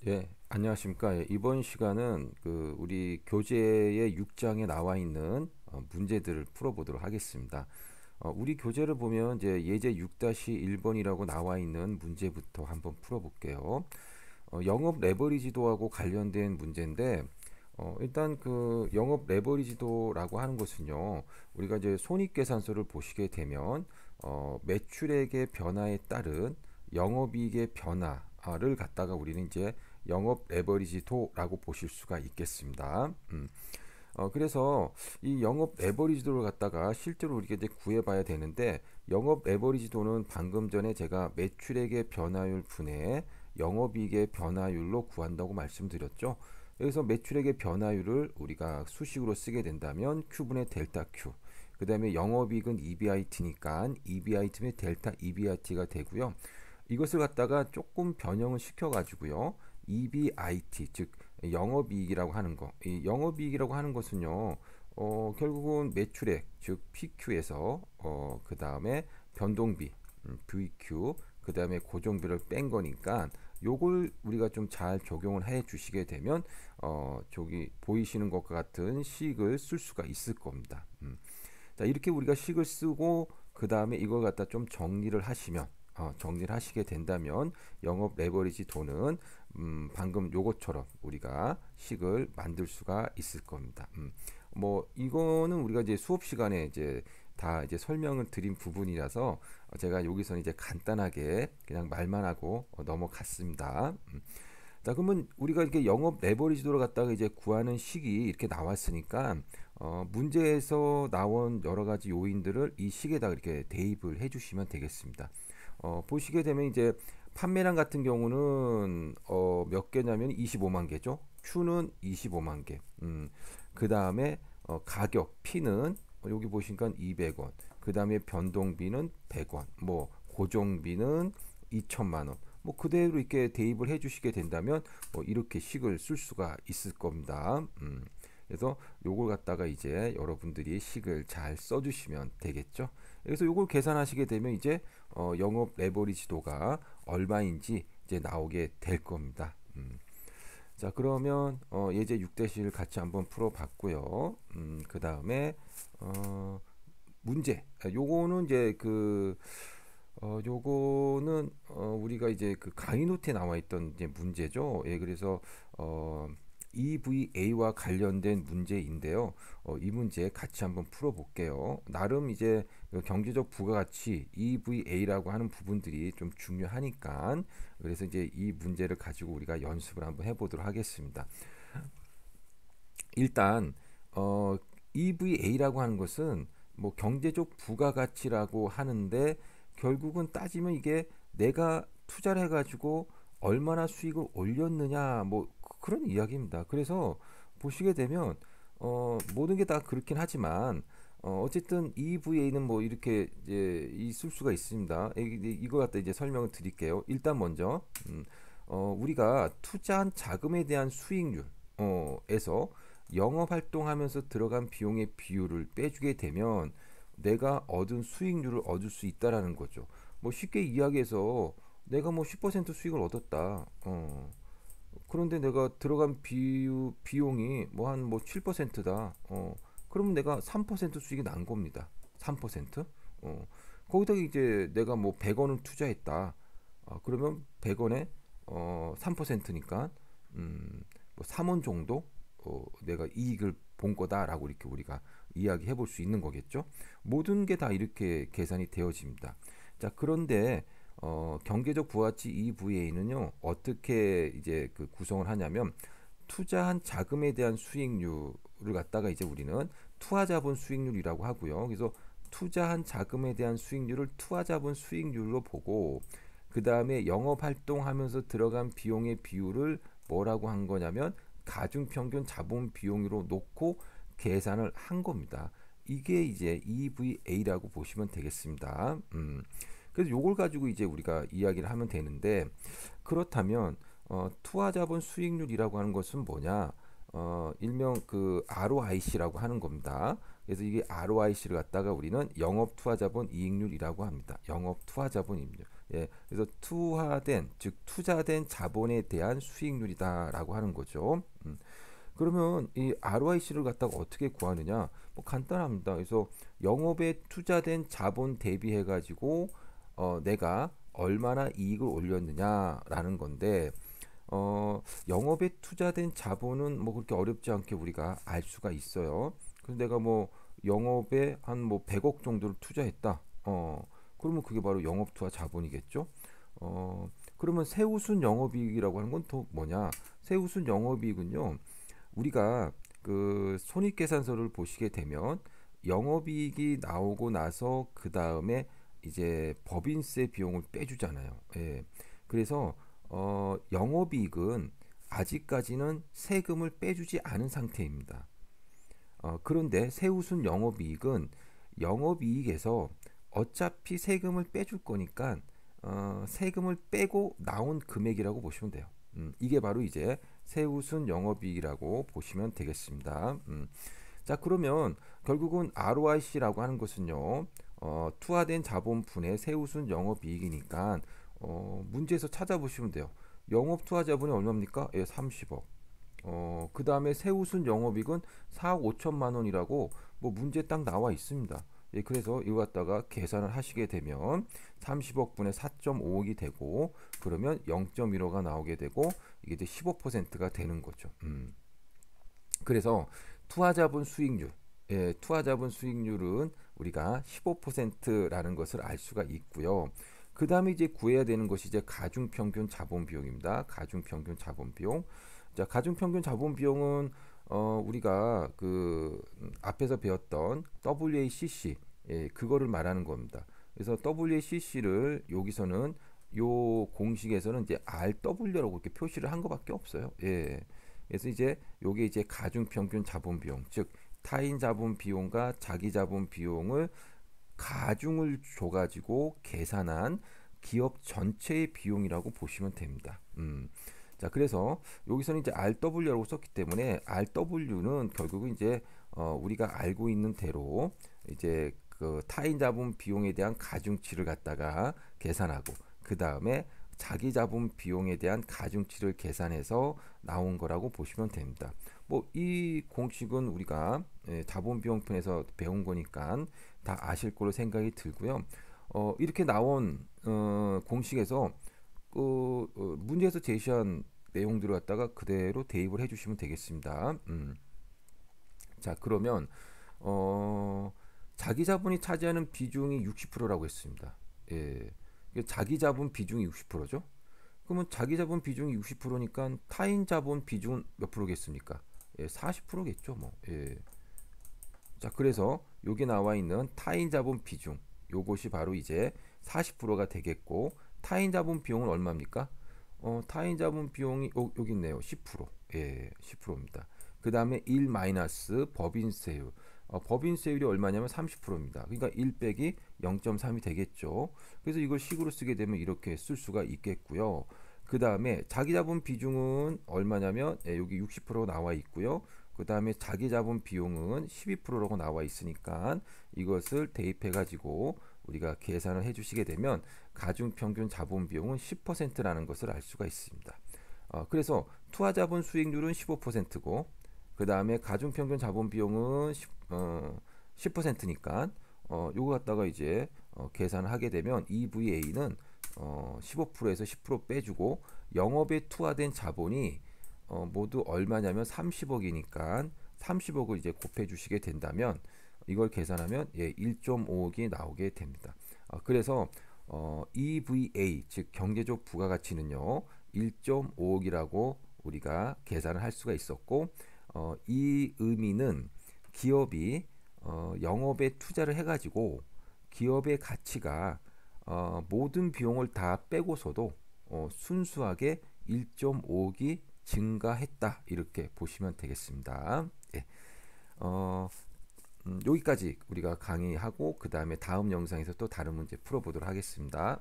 예, 안녕하십니까. 예, 이번 시간은 우리 교재의 6장에 나와 있는 문제들을 풀어보도록 하겠습니다. 우리 교재를 보면 이제 예제 6-1번이라고 나와 있는 문제부터 한번 풀어볼게요. 영업 레버리지도하고 관련된 문제인데, 일단 그 영업 레버리지도라고 하는 것은요, 우리가 이제 손익계산서를 보시게 되면 매출액의 변화에 따른 영업이익의 변화를 갖다가 우리는 이제 영업 레버리지도라고 보실 수가 있겠습니다. 그래서 이 영업 레버리지도를 갖다가 실제로 우리가 이제 구해봐야 되는데, 영업 레버리지도는 방금 전에 제가 매출액의 변화율 분의 영업이익의 변화율로 구한다고 말씀드렸죠. 여기서 매출액의 변화율을 우리가 수식으로 쓰게 된다면 Q분의 델타 Q, 그 다음에 영업이익은 EBIT니까 EBIT분의 델타 EBIT가 되고요. 이것을 갖다가 조금 변형을 시켜가지고요, EBIT, 즉 영업이익이라고 하는 거. 이 영업이익이라고 하는 것은요, 결국은 매출액, 즉 PQ에서 그 다음에 변동비, VQ, 그 다음에 고정비를 뺀 거니까 요걸 우리가 좀 잘 적용을 해 주시게 되면 저기 보이시는 것과 같은 식을 쓸 수가 있을 겁니다. 자, 이렇게 우리가 식을 쓰고 그 다음에 이걸 갖다 좀 정리를 하시면, 정리를 하시게 된다면 영업 레버리지 도는 방금 요것처럼 우리가 식을 만들 수가 있을 겁니다. 뭐 이거는 우리가 이제 수업 시간에 이제 다 이제 설명을 드린 부분이라서 제가 여기서는 이제 간단하게 그냥 말만 하고 넘어갔습니다. 자, 그러면 우리가 이렇게 영업 레버리지도를 갖다가 이제 구하는 식이 이렇게 나왔으니까 문제에서 나온 여러 가지 요인들을 이 식에다 이렇게 대입을 해주시면 되겠습니다. 보시게 되면 이제 판매량 같은 경우는 몇 개냐면 25만 개죠. Q는 25만 개. 그 다음에 가격 P는 여기 보시니까 200원. 그 다음에 변동비는 100원. 뭐 고정비는 2천만 원. 뭐 그대로 이렇게 대입을 해주시게 된다면 이렇게 식을 쓸 수가 있을 겁니다. 그래서 요걸 갖다가 이제 여러분들이 식을 잘 써주시면 되겠죠. 그래서 요걸 계산하시게 되면 이제 영업 레버리지도가 얼마인지 이제 나오게 될 겁니다. 자, 그러면 예제 6-1을 같이 한번 풀어봤고요. 그 다음에 문제. 요거는 이제 요거는 우리가 이제 그 강의 노트에 나와 있던 이제 문제죠. 예, 그래서 EVA와 관련된 문제인데요. 이 문제 같이 한번 풀어볼게요. 나름 이제 그 경제적 부가가치 EVA라고 하는 부분들이 좀 중요하니까, 그래서 이제 이 문제를 가지고 우리가 연습을 한번 해보도록 하겠습니다. 일단 EVA라고 하는 것은 뭐 경제적 부가가치라고 하는데, 결국은 따지면 이게 내가 투자를 해가지고 얼마나 수익을 올렸느냐, 뭐 그런 이야기입니다. 그래서 보시게 되면 모든 게 다 그렇긴 하지만 어쨌든 EVA는 뭐 이렇게 이제 있을 수가 있습니다. 이거 갖다 이제 설명을 드릴게요. 일단 먼저 우리가 투자한 자금에 대한 수익률 에서 영업 활동하면서 들어간 비용의 비율을 빼주게 되면 내가 얻은 수익률을 얻을 수 있다라는 거죠. 뭐 쉽게 이야기해서 내가 뭐 10% 수익을 얻었다. 그런데 내가 들어간 비용이 뭐 한 뭐 7%다. 그러면 내가 3% 수익이 난 겁니다. 3%? 거기다가 이제 내가 뭐 100원을 투자했다. 그러면 100원에 3%니까 뭐 3원 정도 내가 이익을 본 거다라고 이렇게 우리가 이야기해 볼 수 있는 거겠죠. 모든 게 다 이렇게 계산이 되어집니다. 자, 그런데 경제적 부가가치 EVA는요, 어떻게 이제 그 구성을 하냐면, 투자한 자금에 대한 수익률을 갖다가 이제 우리는 투하자본 수익률이라고 하고요. 그래서 투자한 자금에 대한 수익률을 투하자본 수익률로 보고, 그 다음에 영업 활동하면서 들어간 비용의 비율을 뭐라고 한 거냐면 가중평균 자본 비용으로 놓고 계산을 한 겁니다. 이게 이제 EVA라고 보시면 되겠습니다. 그래서 요걸 가지고 이제 우리가 이야기를 하면 되는데, 그렇다면 투하자본 수익률이라고 하는 것은 뭐냐? 일명 그 ROIC라고 하는 겁니다. 그래서 이게 ROIC를 갖다가 우리는 영업 투하자본 이익률이라고 합니다. 영업 투하자본 이익률. 예, 그래서 투하된, 즉 투자된 자본에 대한 수익률이다라고 하는 거죠. 그러면 이 ROIC를 갖다가 어떻게 구하느냐? 뭐 간단합니다. 그래서 영업에 투자된 자본 대비해 가지고 내가 얼마나 이익을 올렸느냐라는 건데 영업에 투자된 자본은 뭐 그렇게 어렵지 않게 우리가 알 수가 있어요. 그래서 내가 뭐 영업에 한 뭐 100억 정도를 투자했다. 그러면 그게 바로 영업 투하 자본이겠죠. 그러면 세우순 영업이익이라고 하는 건 또 뭐냐? 세우순 영업이익은요. 우리가 그 손익계산서를 보시게 되면 영업이익이 나오고 나서 그 다음에 이제 법인세 비용을 빼주잖아요. 예. 그래서 영업이익은 아직까지는 세금을 빼주지 않은 상태입니다. 그런데 세우순 영업이익은 영업이익에서 어차피 세금을 빼줄 거니까 세금을 빼고 나온 금액이라고 보시면 돼요. 이게 바로 이제 세우순 영업이익이라고 보시면 되겠습니다. 자, 그러면 결국은 ROIC라고 하는 것은요, 투하된 자본분의 세우순 영업이익이니까 문제에서 찾아보시면 돼요. 영업 투하 자본이 얼마입니까? 예, 30억. 그 다음에 세우순 영업이익은 4억 5천만 원이라고 뭐 문제 딱 나와 있습니다. 예, 그래서 이거 갖다가 계산을 하시게 되면 30억 분의 4.5억이 되고 그러면 0.15가 나오게 되고 이게 이제 15%가 되는 거죠. 그래서 투하자본 수익률, 예, 투하자본 수익률은 우리가 15%라는 것을 알 수가 있고요. 그 다음에 이제 구해야 되는 것이 이제 가중평균 자본 비용입니다. 가중평균 자본 비용. 자, 가중평균 자본 비용은 우리가 그 앞에서 배웠던 WACC, 예, 그거를 말하는 겁니다. 그래서 WACC를 여기서는 요 공식에서는 이제 RW라고 이렇게 표시를 한 것밖에 없어요. 예. 그래서 이제 요게 이제 가중평균 자본 비용, 즉 타인 자본 비용과 자기 자본 비용을 가중을 줘가지고 계산한 기업 전체의 비용이라고 보시면 됩니다. 자, 그래서 여기서는 이제 RW라고 썼기 때문에 RW는 결국은 이제 우리가 알고 있는 대로 이제 그 타인 자본 비용에 대한 가중치를 갖다가 계산하고 그 다음에 자기 자본 비용에 대한 가중치를 계산해서 나온 거라고 보시면 됩니다. 뭐 이 공식은 우리가 자본 비용 편에서 배운 거니까 다 아실 거로 생각이 들고요. 이렇게 나온 공식에서 문제에서 제시한 내용들을 갖다가 그대로 대입을 해주시면 되겠습니다. 자, 그러면 자기 자본이 차지하는 비중이 60%라고 했습니다. 예, 자기 자본 비중이 60%죠. 그러면 자기 자본 비중이 60%니까 타인 자본 비중은 몇 프로겠습니까? 예, 40%겠죠, 뭐. 예. 자, 그래서 여기 나와 있는 타인 자본 비중, 요것이 바로 이제 40%가 되겠고 타인 자본 비용은 얼마입니까? 타인 자본 비용이 여기 있네요. 10%. 예, 10%입니다. 그 다음에 1 마이너스 법인세율. 법인세율이 얼마냐면 30%입니다. 그러니까 1 빼기 0.3이 되겠죠. 그래서 이걸 식으로 쓰게 되면 이렇게 쓸 수가 있겠고요. 그 다음에 자기 자본 비중은 얼마냐면 여기 60% 나와 있고요. 그 다음에 자기 자본 비용은 12%라고 나와 있으니까 이것을 대입해 가지고 우리가 계산을 해 주시게 되면 가중평균 자본 비용은 10%라는 것을 알 수가 있습니다. 그래서 투하자본 수익률은 15%고 그 다음에 가중평균 자본 비용은 10%니까 요거 갖다가 이제 계산을 하게 되면 EVA는 15%에서 10% 빼주고 영업에 투하된 자본이 모두 얼마냐면 30억이니까 30억을 이제 곱해 주시게 된다면 이걸 계산하면 1.5억이 나오게 됩니다. 그래서 EVA 즉 경제적 부가가치는요 1.5억이라고 우리가 계산을 할 수가 있었고 이 의미는 기업이 영업에 투자를 해가지고 기업의 가치가 모든 비용을 다 빼고서도 순수하게 1.5억이 증가했다 이렇게 보시면 되겠습니다. 예. 여기까지 우리가 강의하고 그 다음에 다음 영상에서 또 다른 문제 풀어보도록 하겠습니다.